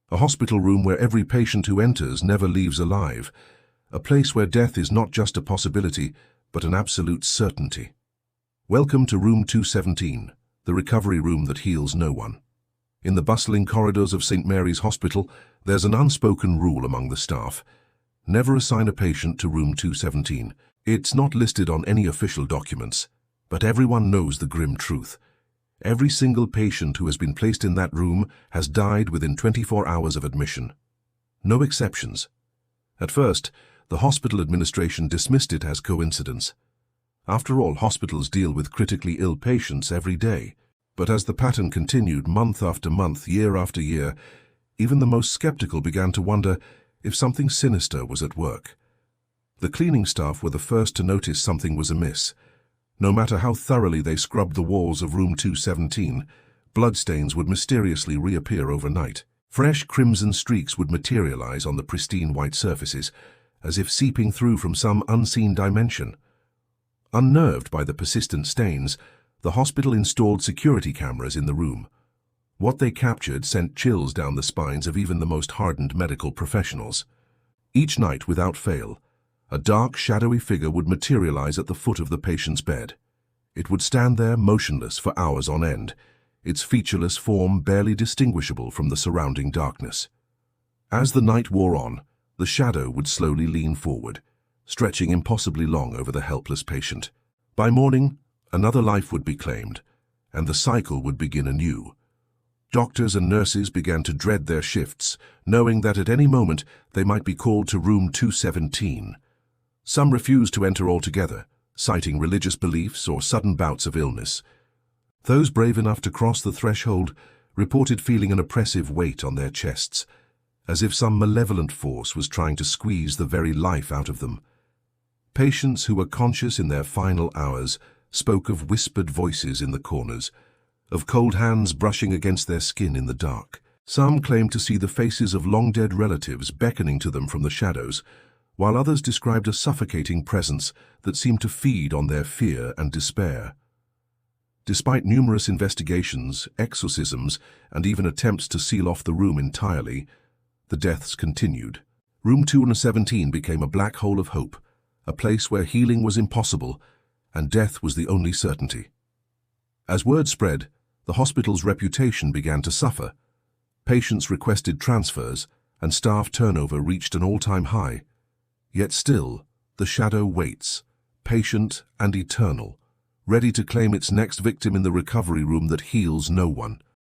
A hospital room where every patient who enters never leaves alive. A place where death is not just a possibility, but an absolute certainty. Welcome to Room 217, the recovery room that heals no one. In the bustling corridors of St. Mary's Hospital, there's an unspoken rule among the staff. Never assign a patient to Room 217. It's not listed on any official documents, but everyone knows the grim truth. Every single patient who has been placed in that room has died within 24 hours of admission. No exceptions. At first, the hospital administration dismissed it as coincidence. After all, hospitals deal with critically ill patients every day. But as the pattern continued month after month, year after year, even the most skeptical began to wonder if something sinister was at work. The cleaning staff were the first to notice something was amiss. No matter how thoroughly they scrubbed the walls of Room 217, bloodstains would mysteriously reappear overnight. Fresh crimson streaks would materialize on the pristine white surfaces, as if seeping through from some unseen dimension. Unnerved by the persistent stains, the hospital installed security cameras in the room. What they captured sent chills down the spines of even the most hardened medical professionals. Each night, without fail, a dark, shadowy figure would materialize at the foot of the patient's bed. It would stand there motionless for hours on end, its featureless form barely distinguishable from the surrounding darkness. As the night wore on, the shadow would slowly lean forward, stretching impossibly long over the helpless patient. By morning, another life would be claimed, and the cycle would begin anew. Doctors and nurses began to dread their shifts, knowing that at any moment they might be called to Room 217. Some refused to enter altogether, citing religious beliefs or sudden bouts of illness. Those brave enough to cross the threshold reported feeling an oppressive weight on their chests, as if some malevolent force was trying to squeeze the very life out of them. Patients who were conscious in their final hours spoke of whispered voices in the corners, of cold hands brushing against their skin in the dark. Some claimed to see the faces of long-dead relatives beckoning to them from the shadows, while others described a suffocating presence that seemed to feed on their fear and despair. Despite numerous investigations, exorcisms, and even attempts to seal off the room entirely, the deaths continued. Room 217 became a black hole of hope, a place where healing was impossible and death was the only certainty. As word spread, the hospital's reputation began to suffer. Patients requested transfers, and staff turnover reached an all-time high. Yet still, the shadow waits, patient and eternal, ready to claim its next victim in the recovery room that heals no one.